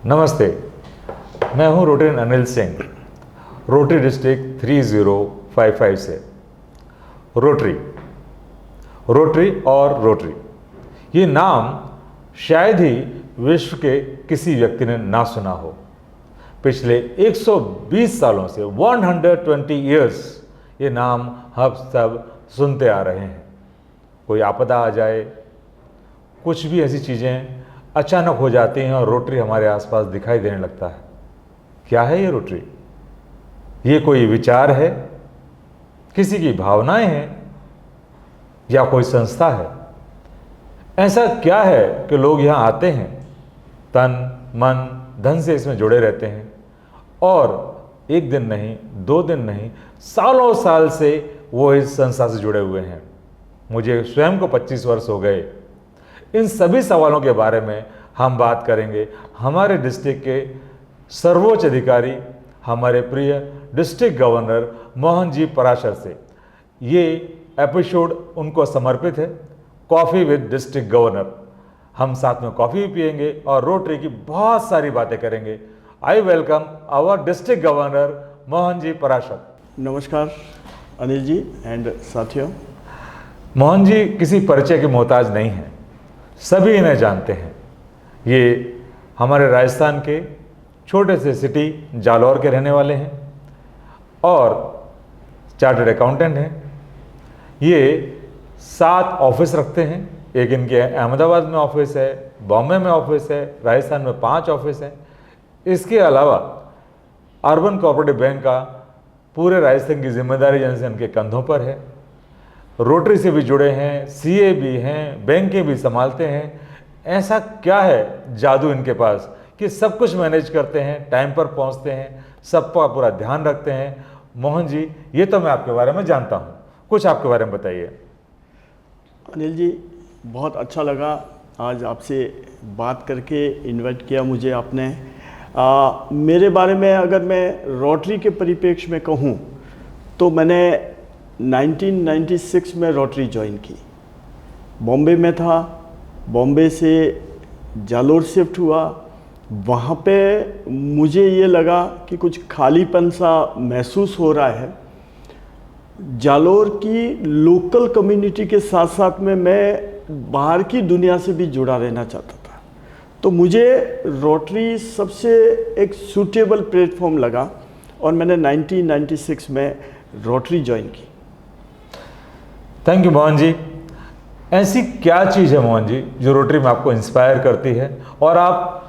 नमस्ते, मैं हूं rotary Anil Singh, rotary district 3055 से। रोटरी और रोटरी, ये नाम शायद ही विश्व के किसी व्यक्ति ने ना सुना हो। पिछले 120 सालों से 120 ईयर्स ये नाम हम सब सुनते आ रहे हैं। कोई आपदा आ जाए, कुछ भी ऐसी चीज़ें अचानक हो जाती हैं और रोटरी हमारे आसपास दिखाई देने लगता है। क्या है ये रोटरी? ये कोई विचार है, किसी की भावनाएं हैं, या कोई संस्था है? ऐसा क्या है कि लोग यहाँ आते हैं, तन मन धन से इसमें जुड़े रहते हैं और एक दिन नहीं, 2 दिन नहीं, सालों साल से वो इस संस्था से जुड़े हुए हैं। मुझे स्वयं को 25 वर्ष हो गए। इन सभी सवालों के बारे में हम बात करेंगे हमारे डिस्ट्रिक्ट के सर्वोच्च अधिकारी, हमारे प्रिय डिस्ट्रिक्ट गवर्नर मोहन जी पराशर से। ये एपिसोड उनको समर्पित है, कॉफ़ी विद डिस्ट्रिक्ट गवर्नर। हम साथ में कॉफ़ी भी पिएंगे और रोटरी की बहुत सारी बातें करेंगे। I welcome our district governor Mohan ji Parashar. नमस्कार अनिल जी एंड साथियों। मोहन जी किसी परिचय के मोहताज नहीं हैं, सभी इन्हें जानते हैं। ये हमारे राजस्थान के छोटे से सिटी जालौर के रहने वाले हैं और चार्टर्ड अकाउंटेंट हैं। ये 7 ऑफिस रखते हैं। एक इनके अहमदाबाद में ऑफिस है, बॉम्बे में ऑफिस है, राजस्थान में 5 ऑफिस हैं। इसके अलावा अर्बन कोऑपरेटिव बैंक का पूरे राजस्थान की जिम्मेदारी जन से इनके कंधों पर है। रोटरी से भी जुड़े हैं, सीए भी हैं, बैंकें भी संभालते हैं। ऐसा क्या है जादू इनके पास कि सब कुछ मैनेज करते हैं, टाइम पर पहुंचते हैं, सबका पूरा ध्यान रखते हैं। मोहन जी, ये तो मैं आपके बारे में जानता हूं, कुछ आपके बारे में बताइए। अनिल जी, बहुत अच्छा लगा आज आपसे बात करके, इनवाइट किया मुझे आपने। मेरे बारे में अगर मैं रोटरी के परिप्रेक्ष्य में कहूँ तो मैंने 1996 में रोटरी ज्वाइन की। बॉम्बे में था, बॉम्बे से जालोर शिफ्ट हुआ। वहाँ पे मुझे ये लगा कि कुछ खालीपन सा महसूस हो रहा है। जालोर की लोकल कम्युनिटी के साथ साथ में मैं बाहर की दुनिया से भी जुड़ा रहना चाहता था, तो मुझे रोटरी सबसे एक सूटेबल प्लेटफॉर्म लगा और मैंने 1996 में रोटरी ज्वाइन की। थैंक यू मोहन जी। ऐसी क्या चीज़ है मोहन जी जो रोटरी में आपको इंस्पायर करती है और आप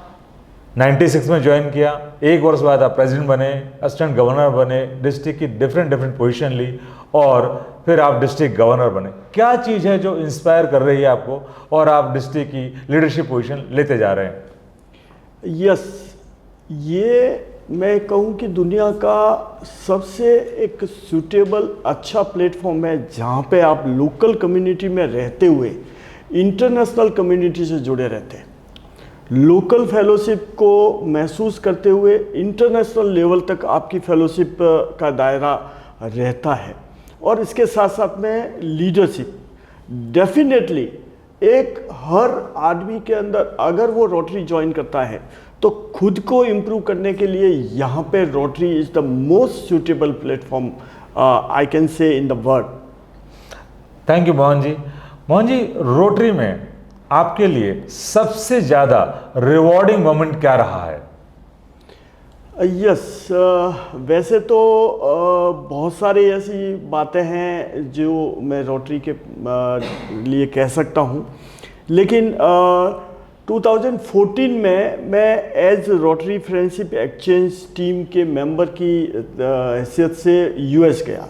96 में ज्वाइन किया, 1 वर्ष बाद आप प्रेसिडेंट बने, असिस्टेंट गवर्नर बने, डिस्ट्रिक्ट की डिफरेंट पोजीशन ली और फिर आप डिस्ट्रिक्ट गवर्नर बने। क्या चीज़ है जो इंस्पायर कर रही है आपको और आप डिस्ट्रिक्ट की लीडरशिप पोजीशन लेते जा रहे हैं? यस, ये मैं कहूँ कि दुनिया का सबसे एक सूटेबल अच्छा प्लेटफॉर्म है जहाँ पे आप लोकल कम्युनिटी में रहते हुए इंटरनेशनल कम्युनिटी से जुड़े रहते हैं, लोकल फेलोशिप को महसूस करते हुए इंटरनेशनल लेवल तक आपकी फेलोशिप का दायरा रहता है। और इसके साथ साथ में लीडरशिप डेफिनेटली एक हर आदमी के अंदर अगर वो रोटरी ज्वाइन करता है तो खुद को इम्प्रूव करने के लिए यहाँ पे Rotary is the most suitable platform I can say in the world. Thank you Mohan ji. Mohan ji, Rotary में आपके लिए सबसे ज़्यादा रिवॉर्डिंग मोमेंट क्या रहा है? यस, वैसे तो बहुत सारी ऐसी बातें हैं जो मैं रोटरी के लिए कह सकता हूँ, लेकिन 2014 में मैं as Rotary friendship exchange team के मेंबर की हैसियत से यूएस गया,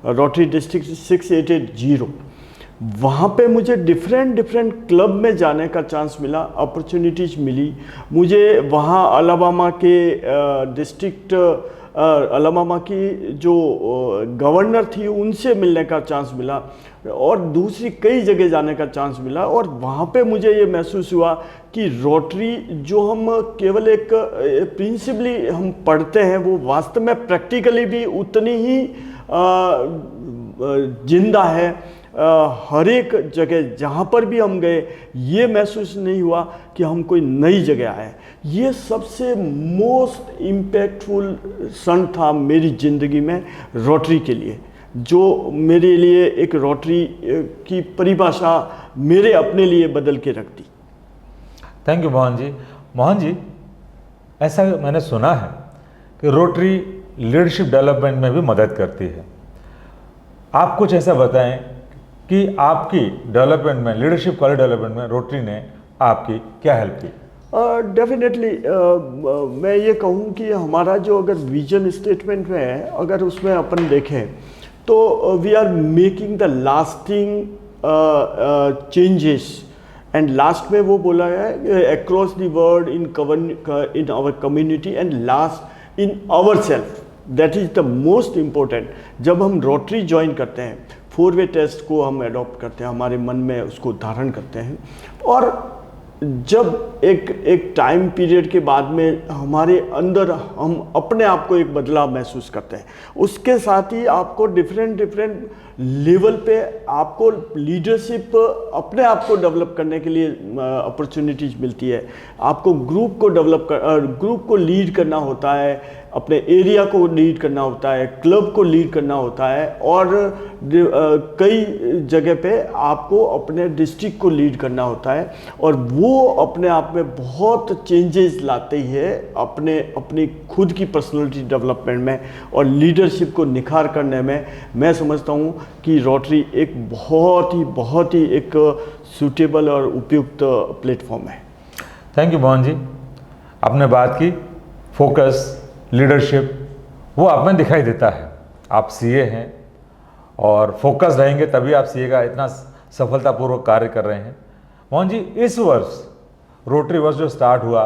रोटरी डिस्ट्रिक्ट 6880। वहाँ पे मुझे डिफरेंट क्लब में जाने का चांस मिला, अपॉर्चुनिटीज़ मिली मुझे। वहाँ अलबामा के डिस्ट्रिक्ट अलबामा की जो गवर्नर थी उनसे मिलने का चांस मिला और दूसरी कई जगह जाने का चांस मिला। और वहाँ पे मुझे ये महसूस हुआ कि रोटरी जो हम केवल एक प्रिंसिपली हम पढ़ते हैं वो वास्तव में प्रैक्टिकली भी उतनी ही जिंदा है हर एक जगह जहाँ पर भी हम गए ये महसूस नहीं हुआ कि हम कोई नई जगह आए। ये सबसे मोस्ट इम्पैक्टफुल क्षण था मेरी ज़िंदगी में रोटरी के लिए, जो मेरे लिए एक रोटरी की परिभाषा मेरे अपने लिए बदल के रख दी। Thank you Mohan ji. मोहन जी, ऐसा मैंने सुना है कि रोटरी लीडरशिप डेवलपमेंट में भी मदद करती है। आप कुछ ऐसा बताएं कि आपकी डेवलपमेंट में, लीडरशिप क्वालिटी डेवलपमेंट में रोटरी ने आपकी क्या हेल्प की? डेफिनेटली मैं ये कहूँ कि हमारा जो अगर विजन स्टेटमेंट में है, अगर उसमें अपन देखें तो we are making the lasting changes, and last में वो बोला है across the world in our community and last in our self. That is the most important. जब हम रोटरी ज्वाइन करते हैं, 4-वे टेस्ट को हम अडॉप्ट करते हैं, हमारे मन में उसको धारण करते हैं, और जब एक टाइम पीरियड के बाद में हमारे अंदर हम अपने आप को एक बदलाव महसूस करते हैं, उसके साथ ही आपको डिफरेंट लेवल पे आपको लीडरशिप अपने आप को डेवलप करने के लिए अपॉर्चुनिटीज़ मिलती है। आपको ग्रुप को लीड करना होता है, अपने एरिया को लीड करना होता है, क्लब को लीड करना होता है, और कई जगह पे आपको अपने डिस्ट्रिक्ट को लीड करना होता है, और वो अपने आप में बहुत चेंजेस लाते ही है अपनी खुद की पर्सनालिटी डेवलपमेंट में और लीडरशिप को निखार करने में। मैं समझता हूँ कि रोटरी एक बहुत ही एक सूटेबल और उपयुक्त प्लेटफॉर्म है। थैंक यू मोहन जी। आपने बात की फोकस, लीडरशिप, वो आप में दिखाई देता है। आप सीए हैं और फोकस रहेंगे तभी आप सीए का इतना सफलतापूर्वक कार्य कर रहे हैं। मोहन जी, इस वर्ष रोटरी वर्ष जो स्टार्ट हुआ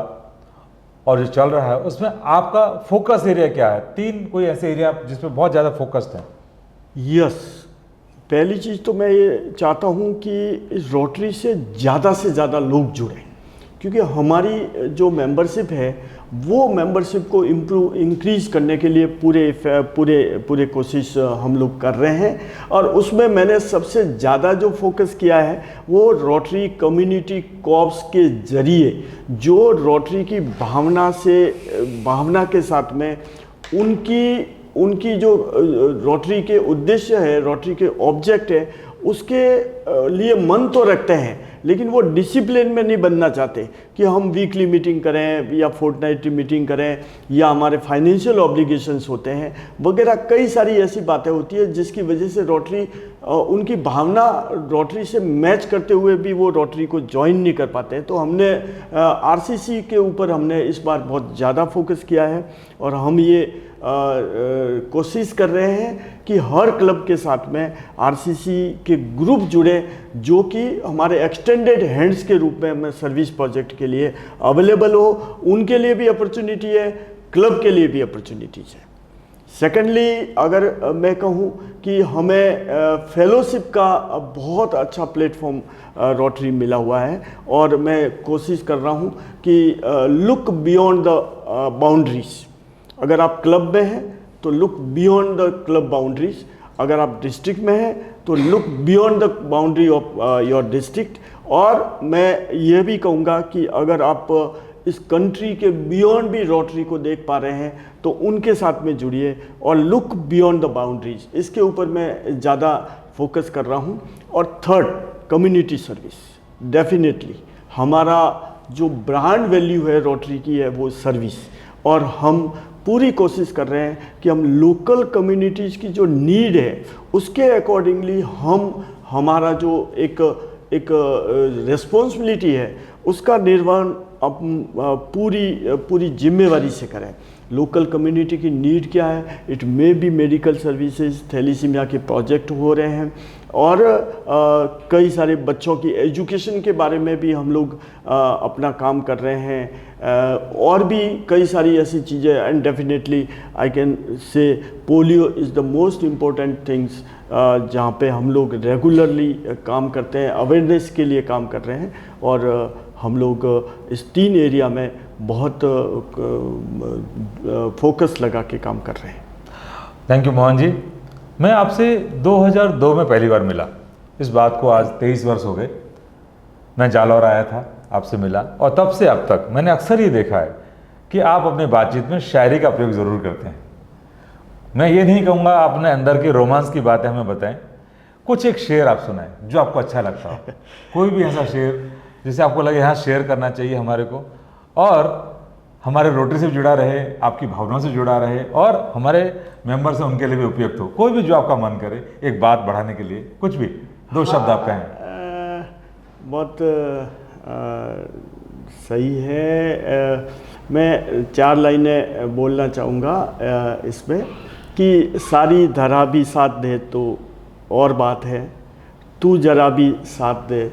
और जो चल रहा है, उसमें आपका फोकस एरिया क्या है? 3 कोई ऐसे एरिया जिसमें बहुत ज़्यादा फोकस्ड है? यस, पहली चीज़ तो मैं ये चाहता हूँ कि इस रोटरी से ज़्यादा लोग जुड़ें, क्योंकि हमारी जो मेंबरशिप है वो मेंबरशिप को इंक्रीज करने के लिए पूरे कोशिश हम लोग कर रहे हैं। और उसमें मैंने सबसे ज़्यादा जो फोकस किया है वो रोटरी कम्युनिटी कॉर्प्स के ज़रिए, जो रोटरी की भावना के साथ में उनकी जो रोटरी के उद्देश्य है, रोटरी के ऑब्जेक्ट है, उसके लिए मन तो रखते हैं, लेकिन वो डिसिप्लिन में नहीं बनना चाहते कि हम वीकली मीटिंग करें या फोर्टनाइटली मीटिंग करें, या हमारे फाइनेंशियल ऑब्लिगेशंस होते हैं वगैरह। कई सारी ऐसी बातें होती है जिसकी वजह से रोटरी उनकी भावना रोटरी से मैच करते हुए भी वो रोटरी को ज्वाइन नहीं कर पाते हैं। तो हमने आरसीसी के ऊपर हमने इस बार बहुत ज़्यादा फोकस किया है, और हम ये कोशिश कर रहे हैं कि हर क्लब के साथ में आरसीसी के ग्रुप जुड़े, जो कि हमारे एक्सटेंडेड हैंड्स के रूप में हमें सर्विस प्रोजेक्ट के लिए अवेलेबल हो। उनके लिए भी अपॉर्चुनिटी है, क्लब के लिए भी अपॉर्चुनिटीज़ है। सेकेंडली, अगर मैं कहूँ कि हमें फेलोशिप का बहुत अच्छा प्लेटफॉर्म रोटरी मिला हुआ है, और मैं कोशिश कर रहा हूँ कि लुक बियॉन्ड द बाउंड्रीज। अगर आप क्लब में हैं तो look beyond the club boundaries, अगर आप डिस्ट्रिक्ट में हैं तो look beyond the boundary of your district. और मैं ये भी कहूँगा कि अगर आप इस कंट्री के बियॉन्ड भी रोटरी को देख पा रहे हैं तो उनके साथ में जुड़िए, और लुक बियॉन्ड द बाउंड्रीज, इसके ऊपर मैं ज़्यादा फोकस कर रहा हूँ। और थर्ड, कम्युनिटी सर्विस। डेफिनेटली हमारा जो ब्रांड वैल्यू है रोटरी की है वो सर्विस, और हम पूरी कोशिश कर रहे हैं कि हम लोकल कम्युनिटीज़ की जो नीड है उसके अकॉर्डिंगली हमारा जो एक रिस्पॉन्सिबिलिटी है उसका निर्वहन पूरी जिम्मेवारी से करें। लोकल कम्युनिटी की नीड क्या है, it may be medical services, thalassemia के प्रोजेक्ट हो रहे हैं, और कई सारे बच्चों की एजुकेशन के बारे में भी हम लोग अपना काम कर रहे हैं, और भी कई सारी ऐसी चीज़ें। एंड डेफिनेटली आई कैन से polio is the most important things, जहाँ पे हम लोग रेगुलरली काम करते हैं, अवेयरनेस के लिए काम कर रहे हैं, और हम लोग इस 3 एरिया में बहुत फोकस लगा के काम कर रहे हैं। थैंक यू मोहन जी। मैं आपसे 2002 में पहली बार मिला, इस बात को आज 23 वर्ष हो गए। मैं जालौर आया था, आपसे मिला, और तब से अब तक मैंने अक्सर ये देखा है कि आप अपनी बातचीत में शायरी का प्रयोग ज़रूर करते हैं। मैं ये नहीं कहूँगा आपने अंदर के रोमांस की बातें हमें बताएं, कुछ एक शेर आप सुनाएं जो आपको अच्छा लगता हो, कोई भी ऐसा शेर जिसे आपको लगे यहाँ शेयर करना चाहिए हमारे को, और हमारे रोटरी से जुड़ा रहे, आपकी भावनाओं से जुड़ा रहे, और हमारे मेंबर्स हैं उनके लिए भी उपयुक्त हो। कोई भी जो आपका मन करे, एक बात बढ़ाने के लिए कुछ भी 2 शब्द आप कहें। बहुत सही है। मैं 4 लाइनें बोलना चाहूँगा इसमें कि सारी धरा भी साथ दे तो और बात है, तू जरा भी साथ दे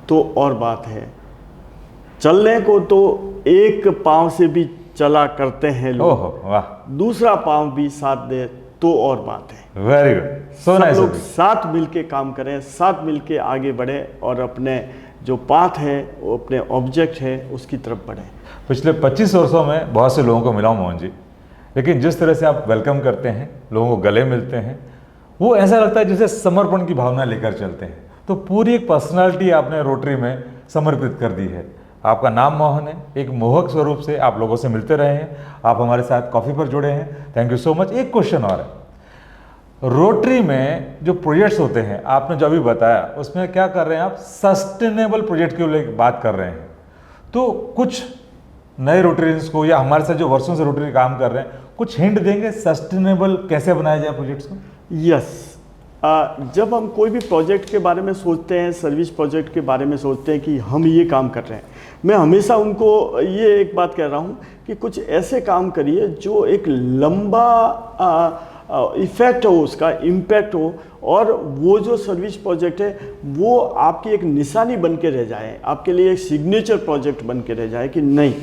तो और बात है, चलने को तो एक पाँव से भी चला करते हैं लोग, ओहो वाह, दूसरा पाँव भी साथ दे तो और बात है। Very good, so nice. लोग साथ मिलके काम करें, साथ मिलके आगे बढ़े और अपने जो पाथ है, वो अपने ऑब्जेक्ट है, उसकी तरफ बढ़े। पिछले 25 वर्षों में बहुत से लोगों को मिला हूँ मोहन जी, लेकिन जिस तरह से आप वेलकम करते हैं, लोगों को गले मिलते हैं, वो ऐसा लगता है जैसे समर्पण की भावना लेकर चलते हैं। तो पूरी एक पर्सनालिटी आपने रोटरी में समर्पित कर दी है। आपका नाम मोहन है, एक मोहक स्वरूप से आप लोगों से मिलते रहे हैं, आप हमारे साथ कॉफ़ी पर जुड़े हैं, थैंक यू सो मच। एक क्वेश्चन और है, रोटरी में जो प्रोजेक्ट्स होते हैं, आपने जो अभी बताया, उसमें क्या कर रहे हैं आप, सस्टेनेबल प्रोजेक्ट के लिए बात कर रहे हैं। तो कुछ नए रोटरियंस को या हमारे साथ जो वर्षों से रोटरी काम कर रहे हैं, कुछ हिंट देंगे सस्टेनेबल कैसे बनाया जाए प्रोजेक्ट्स को? यस, जब हम कोई भी प्रोजेक्ट के बारे में सोचते हैं, सर्विस प्रोजेक्ट के बारे में सोचते हैं कि हम ये काम कर रहे हैं, मैं हमेशा उनको ये एक बात कह रहा हूँ कि कुछ ऐसे काम करिए जो एक लंबा इफ़ेक्ट हो, उसका इम्पैक्ट हो, और वो जो सर्विस प्रोजेक्ट है वो आपकी एक निशानी बन के रह जाए, आपके लिए एक सिग्नेचर प्रोजेक्ट बन के रह जाए कि नहीं,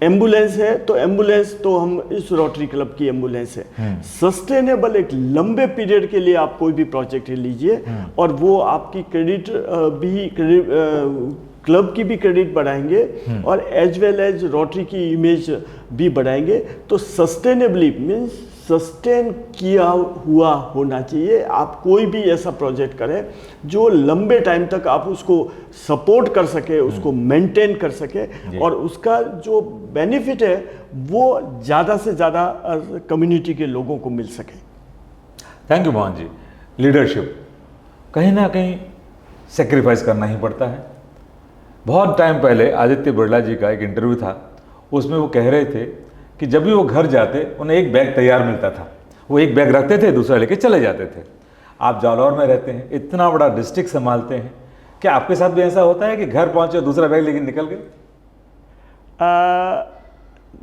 एम्बुलेंस है तो एम्बुलेंस तो हम इस रोटरी क्लब की एम्बुलेंस है। सस्टेनेबल एक लंबे पीरियड के लिए आप कोई भी प्रोजेक्ट लीजिए और वो आपकी क्रेडिट भी क्लब की भी क्रेडिट बढ़ाएंगे और एज वेल एज रोटरी की इमेज भी बढ़ाएंगे। तो सस्टेनेबली मीन्स सस्टेन किया हुआ होना चाहिए। आप कोई भी ऐसा प्रोजेक्ट करें जो लंबे टाइम तक आप उसको सपोर्ट कर सके, उसको मेंटेन कर सके, और उसका जो बेनिफिट है वो ज़्यादा से ज़्यादा कम्युनिटी के लोगों को मिल सके। Thank you Mohan ji. Leadership कहीं ना कहीं सेक्रीफाइस करना ही पड़ता है। बहुत टाइम पहले आदित्य बिरला जी का एक इंटरव्यू था, उसमें वो कह रहे थे कि जब भी वो घर जाते उन्हें एक बैग तैयार मिलता था, वो एक बैग रखते थे, दूसरा लेके चले जाते थे। आप जालौर में रहते हैं, इतना बड़ा डिस्ट्रिक्ट संभालते हैं, क्या आपके साथ भी ऐसा होता है कि घर पहुंचे दूसरा बैग लेके निकल गए?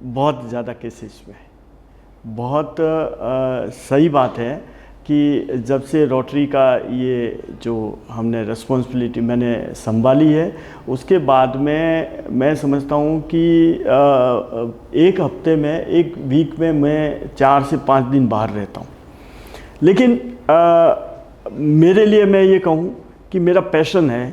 बहुत ज़्यादा केसेस में बहुत सही बात है कि जब से रोटरी का ये जो हमने रिस्पॉन्सिबिलिटी मैंने संभाली है, उसके बाद में मैं समझता हूँ कि एक हफ्ते में, एक वीक में मैं 4 से 5 दिन बाहर रहता हूँ। लेकिन मेरे लिए मैं ये कहूँ कि मेरा पैशन है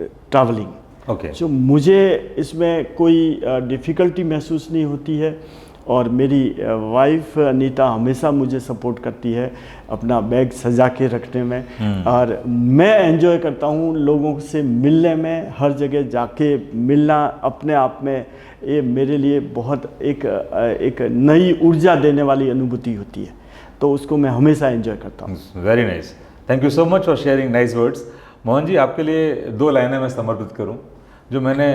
ट्रैवलिंग। ओके। जो मुझे इसमें कोई डिफ़िकल्टी महसूस नहीं होती है, और मेरी वाइफ अनीता हमेशा मुझे सपोर्ट करती है अपना बैग सजा के रखने में, और मैं एंजॉय करता हूँ लोगों से मिलने में, हर जगह जाके मिलना अपने आप में ये मेरे लिए बहुत एक नई ऊर्जा देने वाली अनुभूति होती है, तो उसको मैं हमेशा एंजॉय करता हूँ। Very nice, thank you so much for sharing nice words. Mohan ji, आपके लिए 2 लाइनें मैं समर्पित करूँ जो मैंने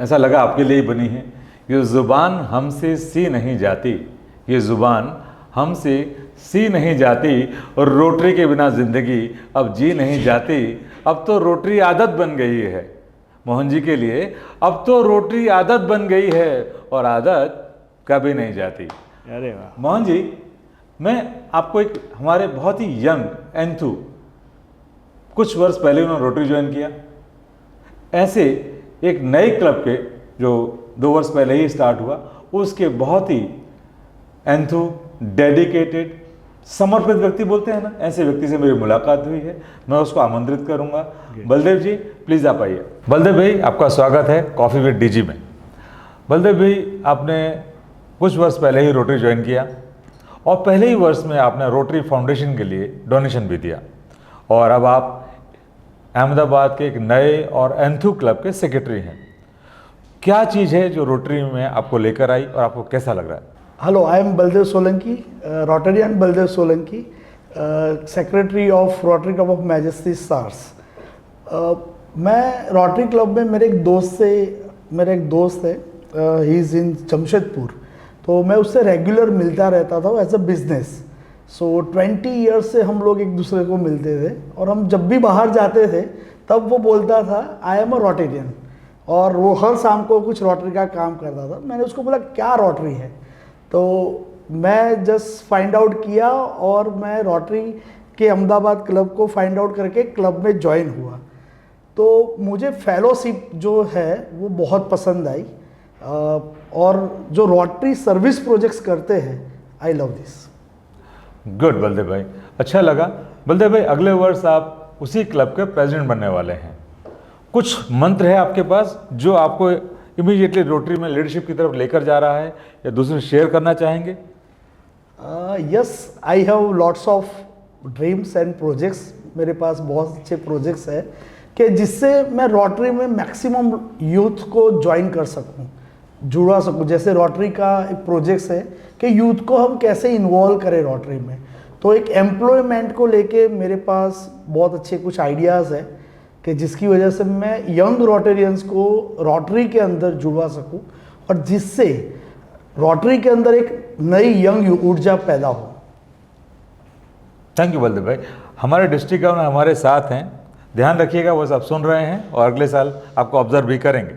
ऐसा लगा आपके लिए ही बनी है। ये ज़ुबान हमसे सी नहीं जाती, ये ज़ुबान हमसे सी नहीं जाती, और रोटरी के बिना ज़िंदगी अब जी नहीं जाती। अब तो रोटरी आदत बन गई है मोहन जी के लिए, अब तो रोटरी आदत बन गई है और आदत कभी नहीं जाती। अरे वाह मोहन जी, मैं आपको एक हमारे बहुत ही यंग एंथू, कुछ वर्ष पहले उन्होंने रोटरी ज्वाइन किया, ऐसे एक नए क्लब के जो 2 वर्ष पहले ही स्टार्ट हुआ, उसके बहुत ही एंथू, डेडिकेटेड, समर्पित व्यक्ति बोलते हैं ना, ऐसे व्यक्ति से मेरी मुलाकात हुई है। मैं उसको आमंत्रित करूंगा। बलदेव जी प्लीज़ आप आइए। बलदेव भाई, आपका स्वागत है कॉफ़ी विद डीजी में। बलदेव भाई, आपने कुछ वर्ष पहले ही रोटरी ज्वाइन किया और पहले ही वर्ष में आपने रोटरी फाउंडेशन के लिए डोनेशन भी दिया, और अब आप अहमदाबाद के एक नए और एंथू क्लब के सेक्रेटरी हैं। क्या चीज़ है जो रोटरी में आपको लेकर आई और आपको कैसा लग रहा है? Hello, I am Baldev Solanki, Rotarian Baldev Solanki, Secretary of Rotary Club of Majesty SARS. मैं रोटरी क्लब में मेरे एक दोस्त है, ही इज़ इन जमशेदपुर, तो मैं उससे रेगुलर मिलता रहता था as a business. So 20 years से हम लोग एक दूसरे को मिलते थे, और हम जब भी बाहर जाते थे तब वो बोलता था आई एम अ रोटेरियन, और वो हर शाम को कुछ रोटरी का काम करता था। मैंने उसको बोला क्या रोटरी है, तो मैं जस्ट फाइंड आउट किया और मैं रोटरी के अहमदाबाद क्लब को फाइंड आउट करके क्लब में ज्वाइन हुआ। तो मुझे फेलोशिप जो है वो बहुत पसंद आई, और जो रोटरी सर्विस प्रोजेक्ट्स करते हैं, I love this. Good Baldev भाई, अच्छा लगा। बलदेव भाई, अगले वर्ष आप उसी क्लब के प्रेसिडेंट बनने वाले हैं। कुछ मंत्र है आपके पास जो आपको इमीडिएटली रोटरी में लीडरशिप की तरफ लेकर जा रहा है, या दूसरे शेयर करना चाहेंगे? Yes, I have lots of dreams and projects. मेरे पास बहुत अच्छे प्रोजेक्ट्स हैं कि जिससे मैं रोटरी में मैक्सिमम यूथ को ज्वाइन कर सकूं, जुड़ा सकूं। जैसे रोटरी का एक प्रोजेक्ट्स है कि यूथ को हम कैसे इन्वॉल्व करें रोटरी में, तो एक एम्प्लॉयमेंट को लेके मेरे पास बहुत अच्छे कुछ आइडियाज़ है कि जिसकी वजह से मैं यंग रोटेरियंस को रोटरी के अंदर जुड़वा सकूं, और जिससे रोटरी के अंदर एक नई यंग ऊर्जा पैदा हो। थैंक यू बलदेव भाई। हमारे डिस्ट्रिक्ट गवर्नर हमारे साथ हैं, ध्यान रखिएगा, वो सब सुन रहे हैं और अगले साल आपको ऑब्जर्व भी करेंगे।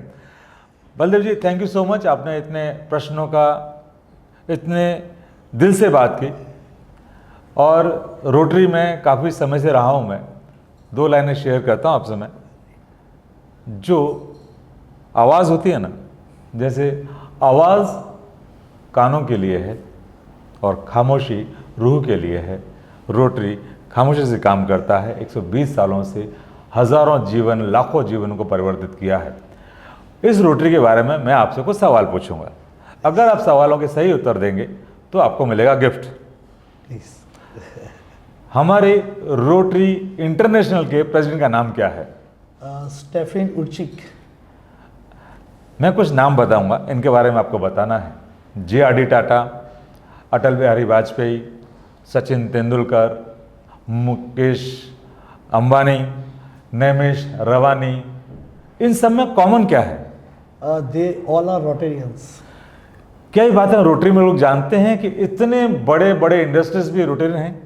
बलदेव जी, थैंक यू सो मच। आपने इतने प्रश्नों का इतने दिल से बात की, और रोटरी में काफ़ी समय से रहा हूँ मैं। 2 लाइनें शेयर करता हूँ आपसे मैं। जो आवाज़ होती है ना, जैसे आवाज़ कानों के लिए है और खामोशी रूह के लिए है। रोटरी खामोशी से काम करता है। 120 सालों से हज़ारों जीवन, लाखों जीवनों को परिवर्तित किया है। इस रोटरी के बारे में मैं आपसे कुछ सवाल पूछूंगा। अगर आप सवालों के सही उत्तर देंगे तो आपको मिलेगा गिफ्ट। प्लीज़। हमारे रोटरी इंटरनेशनल के प्रेसिडेंट का नाम क्या है? स्टेफिन उर्चिक। मैं कुछ नाम बताऊंगा, इनके बारे में आपको बताना है। JRD टाटा, अटल बिहारी वाजपेयी, सचिन तेंदुलकर, मुकेश अंबानी, नैमिष रवानी, इन सब में कॉमन क्या है? They all are Rotarians. क्या ये बात है रोटरी में लोग जानते हैं कि इतने बड़े बड़े इंडस्ट्रीज भी रोटरी हैं?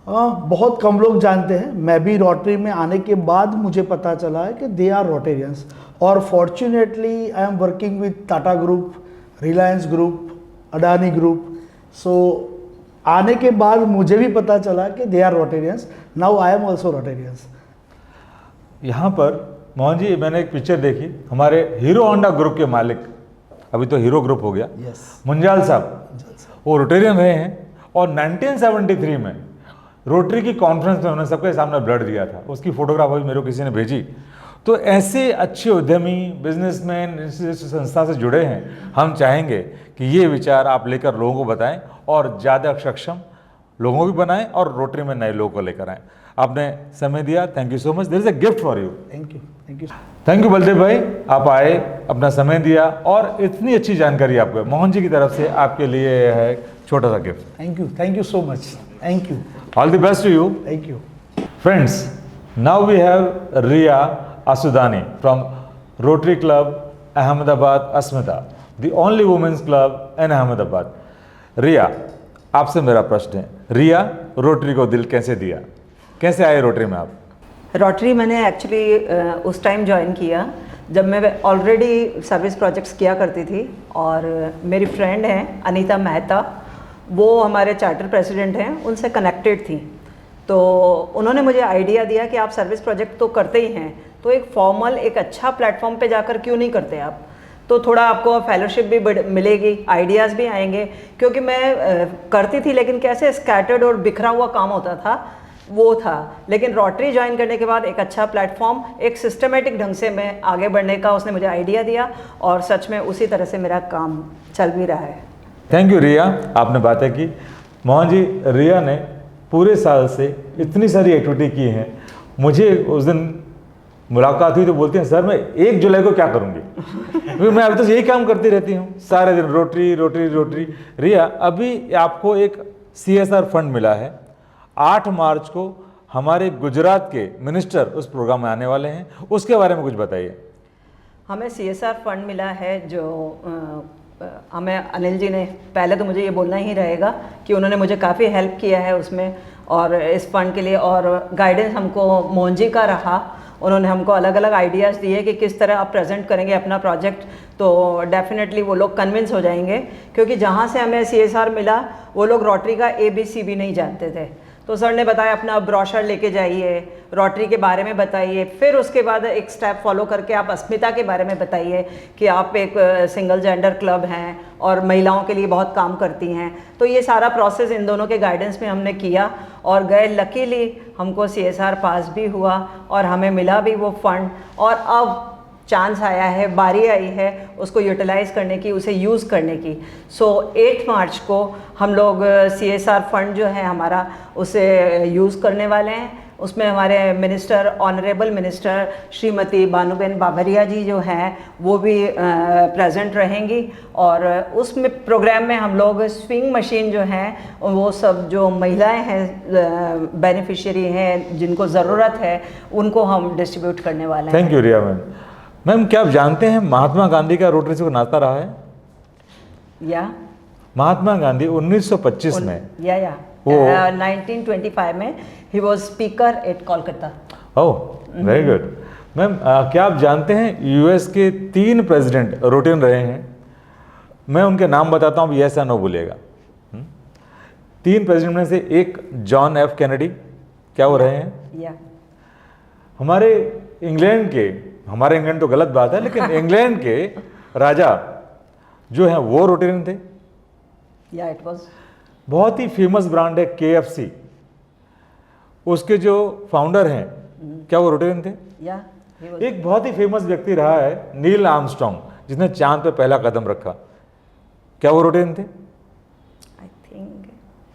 बहुत कम लोग जानते हैं। मैं भी रोटरी में आने के बाद मुझे पता चला है कि दे आर रोटेरियंस, और fortunately I am working with Tata group, Reliance group, Adani group. So आने के बाद मुझे भी पता चला कि they are Rotarians. Now I am also Rotarians. यहाँ पर मोहन जी, मैंने एक पिक्चर देखी, हमारे हीरो होंडा ग्रुप के मालिक, अभी तो हीरो ग्रुप हो गया, मुंजाल साहब, वो रोटेरियन रहे हैं, और 1973 में रोटरी की कॉन्फ्रेंस में उन्होंने सबके सामने ब्लड दिया था। उसकी फोटोग्राफ अभी मेरे को किसी ने भेजी। तो ऐसे अच्छे उद्यमी, बिजनेसमैन इस संस्था से जुड़े हैं। हम चाहेंगे कि ये विचार आप लेकर लोगों को बताएं और ज़्यादा सक्षम लोगों को भी बनाएं और रोटरी में नए लोगों को लेकर आएं। आपने समय दिया, thank you so much. There is a gift for you. Thank you, thank you. Thank you Baldev bhai, आप आए, अपना समय दिया और इतनी अच्छी जानकारी आपको। मोहन जी की तरफ से आपके लिए है छोटा सा gift. Thank you so much. Thank you. All the best to you. Thank you. Friends, now we have Riya Asudani from Rotary Club Ahmedabad Asmita, the only women's club in Ahmedabad. रिया, आपसे मेरा प्रश्न है, रिया, rotary को दिल कैसे दिया, कैसे आए रोटरी में आप? रोटरी मैंने एक्चुअली उस टाइम ज्वाइन किया जब मैं ऑलरेडी सर्विस प्रोजेक्ट्स किया करती थी, और मेरी फ्रेंड हैं अनीता मेहता, वो हमारे चार्टर प्रेसिडेंट हैं, उनसे कनेक्टेड थी। तो उन्होंने मुझे आइडिया दिया कि आप सर्विस प्रोजेक्ट तो करते ही हैं, तो एक फॉर्मल, एक अच्छा प्लेटफॉर्म पे जाकर क्यों नहीं करते आप, तो थोड़ा आपको फेलोशिप भी मिलेगी, आइडियाज़ भी आएंगे। क्योंकि मैं करती थी लेकिन कैसे स्कैटर्ड और बिखरा हुआ काम होता था, वो था। लेकिन रोटरी ज्वाइन करने के बाद एक अच्छा प्लेटफॉर्म, एक सिस्टमेटिक ढंग से मैं आगे बढ़ने का उसने मुझे आइडिया दिया, और सच में उसी तरह से मेरा काम चल भी रहा है। थैंक यू रिया, आपने बातें की। मोहन जी, रिया ने पूरे साल से इतनी सारी एक्टिविटी की हैं मुझे उस दिन मुलाकात हुई तो बोलते हैं सर मैं 1 जुलाई को क्या करूँगी क्योंकि मैं अभी तो यही काम करती रहती हूँ सारे दिन, रोटरी रोटरी रोटरी। रिया, अभी आपको एक CSR फंड मिला है, 8 मार्च को हमारे गुजरात के मिनिस्टर उस प्रोग्राम में आने वाले हैं, उसके बारे में कुछ बताइए। हमें CSR फंड मिला है जो हमें अनिल जी ने, पहले तो मुझे ये बोलना ही रहेगा कि उन्होंने मुझे काफ़ी हेल्प किया है उसमें और इस फंड के लिए, और गाइडेंस हमको मोहन जी का रहा। उन्होंने हमको अलग अलग आइडियाज़ दिए कि किस तरह आप प्रेजेंट करेंगे अपना प्रोजेक्ट, तो डेफिनेटली वो लोग कन्विंस हो जाएंगे, क्योंकि जहाँ से हमें CSR मिला वो लोग रोटरी का ABC भी नहीं जानते थे। तो सर ने बताया अपना ब्रोशर लेके जाइए, रोटरी के बारे में बताइए, फिर उसके बाद एक स्टेप फॉलो करके आप अस्मिता के बारे में बताइए कि आप एक सिंगल जेंडर क्लब हैं और महिलाओं के लिए बहुत काम करती हैं। तो ये सारा प्रोसेस इन दोनों के गाइडेंस में हमने किया और गए। लकीली हमको CSR पास भी हुआ और हमें मिला भी वो फंड, और अब चांस आया है, बारी आई है उसको यूटिलाइज़ करने की, उसे यूज़ करने की। सो 8 मार्च को हम लोग CSR फंड जो है हमारा उसे यूज़ करने वाले हैं। उसमें हमारे minister, honourable minister Shrimati Banuben Babariya ji जो हैं वो भी प्रेजेंट रहेंगी, और उसमें प्रोग्राम में हम लोग स्विंग मशीन जो हैं वो सब जो महिलाएं हैं बेनिफिशियरी हैं जिनको ज़रूरत है उनको हम डिस्ट्रीब्यूट करने वाले हैं। Thank you Riya ma'am. Ma'am, क्या आप जानते हैं महात्मा गांधी का रोटरी से कोई नाता रहा है? या महात्मा गांधी 1925 में वो 1925 में ही was speaker at Kolkata. Oh very good. Ma'am, क्या आप जानते हैं US के 3 प्रेसिडेंट रोटेरियन रहे हैं? मैं उनके नाम बताता हूँ, यस या नो बोलिएगा। 3 प्रेसिडेंट में से एक जॉन F कैनेडी, क्या वो रहे हैं? या हमारे इंग्लैंड तो गलत बात है, लेकिन इंग्लैंड के राजा जो हैं वो रोटेरियन थे। या इट वाज बहुत ही फेमस ब्रांड है KFC, उसके जो फाउंडर हैं क्या वो रोटेरियन थे? या एक बहुत ही फेमस व्यक्ति रहा है नील आर्मस्ट्रॉन्ग, जिसने चांद पे पहला कदम रखा, क्या वो रोटेरियन थे? आई थिंक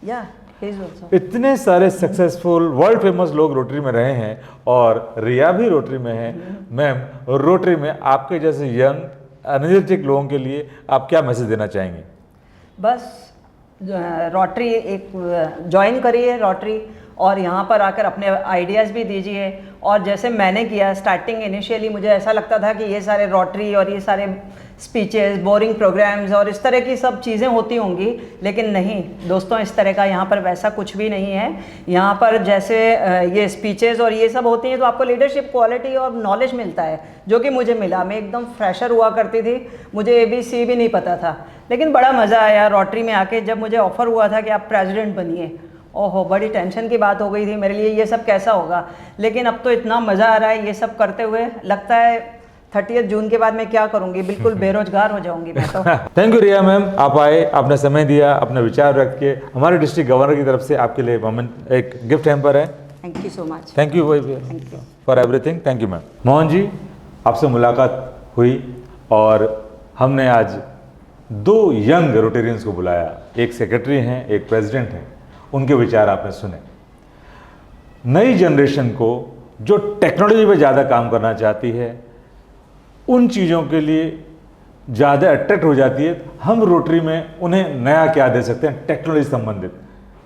या ही इज आल्सो। इतने सारे सक्सेसफुल वर्ल्ड फेमस लोग रोटरी में रहे हैं और रिया भी रोटरी में है। मैम, रोटरी में आपके जैसे यंग एनर्जेटिक लोगों के लिए आप क्या मैसेज देना चाहेंगे? बस रोटरी एक ज्वाइन करिए रोटरी, और यहाँ पर आकर अपने आइडियाज़ भी दीजिए। और जैसे मैंने किया स्टार्टिंग, इनिशियली मुझे ऐसा लगता था कि ये सारे रोटरी और ये सारे स्पीचेस, बोरिंग प्रोग्राम्स और इस तरह की सब चीज़ें होती होंगी, लेकिन नहीं दोस्तों, इस तरह का यहाँ पर वैसा कुछ भी नहीं है। यहाँ पर जैसे ये स्पीचेस और ये सब होती हैं तो आपको लीडरशिप क्वालिटी और नॉलेज मिलता है, जो कि मुझे मिला। मैं एकदम फ्रेशर हुआ करती थी, मुझे ABC भी नहीं पता था, लेकिन बड़ा मज़ा आया रोटरी में आके। जब मुझे ऑफ़र हुआ था कि आप प्रेसिडेंट बनिए, ओहो बड़ी टेंशन की बात हो गई थी मेरे लिए, ये सब कैसा होगा, लेकिन अब तो इतना मज़ा आ रहा है ये सब करते हुए। लगता है 30 जून के बाद मैं क्या करूंगी, बिल्कुल बेरोजगार हो जाऊंगी मैं तो। थैंक यू रिया मैम, आप आए, आपने समय दिया, अपने विचार व्यक्त किए। हमारे डिस्ट्रिक्ट गवर्नर की तरफ से आपके लिए मोमेंट एक गिफ्ट हैम्पर है। Thank you so much. Thank you for everything. Thank you ma'am. Mohan ji, आपसे मुलाकात हुई और हमने आज 2 यंग रोटेरियंस को बुलाया, एक सेक्रेटरी हैं, एक प्रेसिडेंट हैं, उनके विचार आपने सुने। नई जनरेशन को जो टेक्नोलॉजी पे ज़्यादा काम करना चाहती है, उन चीज़ों के लिए ज़्यादा अट्रैक्ट हो जाती है, हम रोटरी में उन्हें नया क्या दे सकते हैं टेक्नोलॉजी संबंधित?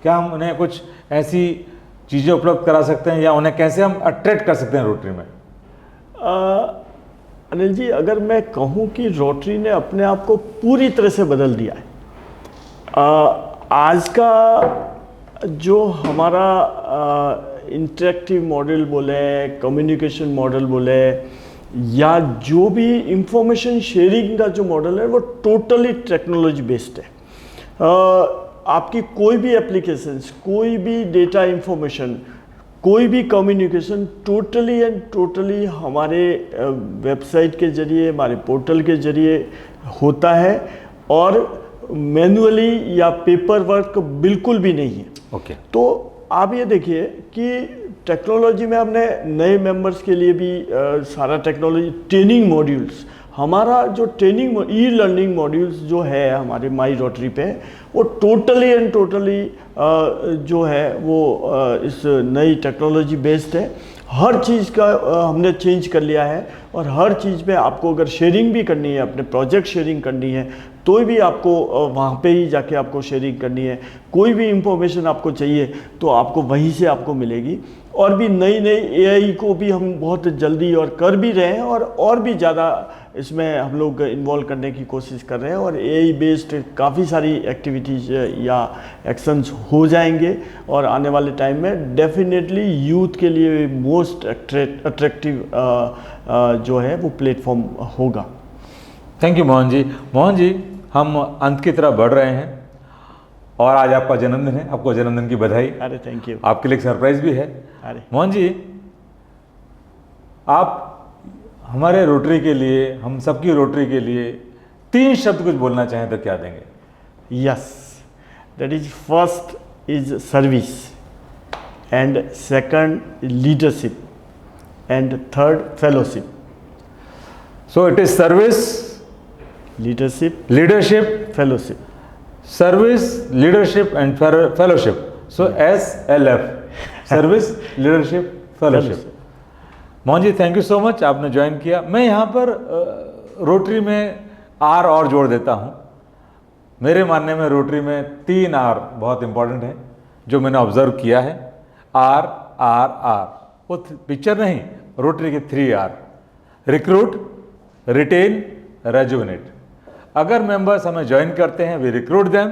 क्या हम उन्हें कुछ ऐसी चीज़ें उपलब्ध करा सकते हैं या उन्हें कैसे हम अट्रैक्ट कर सकते हैं रोटरी में? अनिल जी, अगर मैं कहूँ कि रोटरी ने अपने आप को पूरी तरह से बदल दिया है। आज का जो हमारा इंटरेक्टिव मॉडल बोले, कम्युनिकेशन मॉडल बोले, या जो भी इंफॉर्मेशन शेयरिंग का जो मॉडल है वो टोटली टेक्नोलॉजी बेस्ड है। आपकी कोई भी एप्लीकेशंस, कोई भी डेटा इंफॉर्मेशन, कोई भी कम्युनिकेशन टोटली एंड टोटली हमारे वेबसाइट के जरिए, हमारे पोर्टल के जरिए होता है, और मैनुअली या पेपर वर्क बिल्कुल भी नहीं है। ओके। तो आप ये देखिए कि टेक्नोलॉजी में हमने नए मेंबर्स के लिए भी सारा टेक्नोलॉजी ट्रेनिंग मॉड्यूल्स, हमारा जो ट्रेनिंग ई लर्निंग मॉड्यूल्स जो है हमारे माई रोटरी पे, वो टोटली एंड टोटली जो है वो इस नई टेक्नोलॉजी बेस्ड है। हर चीज़ का हमने चेंज कर लिया है। और हर चीज़ में आपको अगर शेयरिंग भी करनी है, अपने प्रोजेक्ट शेयरिंग करनी है, तो भी आपको वहाँ पे ही जाके आपको शेयरिंग करनी है। कोई भी इंफॉर्मेशन आपको चाहिए तो आपको वहीं से आपको मिलेगी। और भी नई नई एआई को भी हम बहुत जल्दी और कर भी रहे हैं, और भी ज़्यादा इसमें हम लोग इन्वॉल्व करने की कोशिश कर रहे हैं। और एआई बेस्ड काफ़ी सारी एक्टिविटीज़ या एक्शंस हो जाएंगे, और आने वाले टाइम में डेफिनेटली यूथ के लिए मोस्ट अट्रैक्टिव जो है वो प्लेटफॉर्म होगा। Thank you Mohan ji. मोहन जी, हम अंत की तरफ बढ़ रहे हैं और आज आपका जन्मदिन है, आपको जन्मदिन की बधाई। अरे थैंक यू। आपके लिए एक सरप्राइज भी है। अरे मोहन जी, आप हमारे रोटरी के लिए, हम सबकी रोटरी के लिए 3 शब्द कुछ बोलना चाहें तो क्या देंगे? Yes, that is first is service, and second leadership, and third fellowship. So it is service, leadership, leadership, fellowship. Service, leadership and fellowship. So SLF, service, leadership, fellowship. Mohan ji, thank you so much, आपने join किया। मैं यहाँ पर rotary में R और जोड़ देता हूँ। मेरे मानने में रोटरी में 3 R बहुत इंपॉर्टेंट है, जो मैंने ऑब्जर्व किया है। R R R, वो पिक्चर नहीं, रोटरी के 3 R: रिक्रूट, रिटेन, रेजुविनेट। अगर मेंबर्स हमें ज्वाइन करते हैं, वी रिक्रूट देम,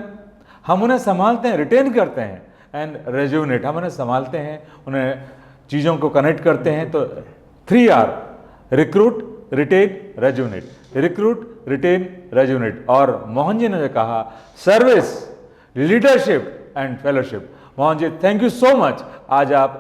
हम उन्हें संभालते हैं, रिटेन करते हैं, एंड रेजुविनेट, हम उन्हें संभालते हैं, उन्हें चीज़ों को कनेक्ट करते हैं। तो 3 R: recruit, retain, rejuvenate. Recruit, retain, rejuvenate. और मोहन जी ने जो कहा, service, leadership and fellowship. Mohan ji, thank you so much. आज आप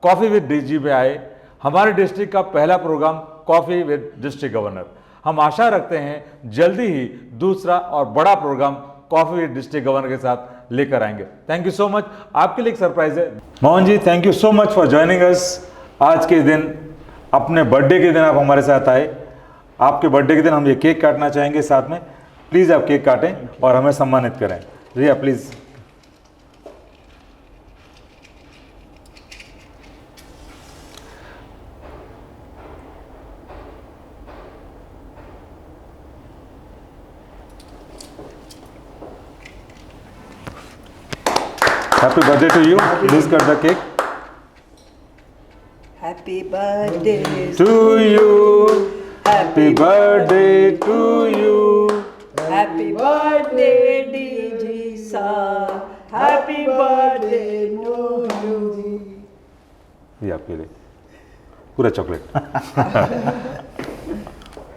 कॉफ़ी विद डीजी में आए, हमारे डिस्ट्रिक्ट का पहला programme coffee with district governor. हम आशा रखते हैं जल्दी ही दूसरा और बड़ा programme coffee with district governor के साथ लेकर आएंगे। Thank you so much. आपके लिए एक सरप्राइज है। Mohan ji, thank you so much for joining us. आज के दिन, अपने बर्थडे के दिन आप हमारे साथ आए। आपके बर्थडे के दिन हम ये केक काटना चाहेंगे साथ में। प्लीज़ आप केक काटें और हमें सम्मानित करें। रिया please. Happy birthday to you. Please cut the cake. Happy birthday To you. Happy birthday to you. Happy birthday DG sir. Happy birthday to you. ये आपके लिए पूरा चॉकलेट।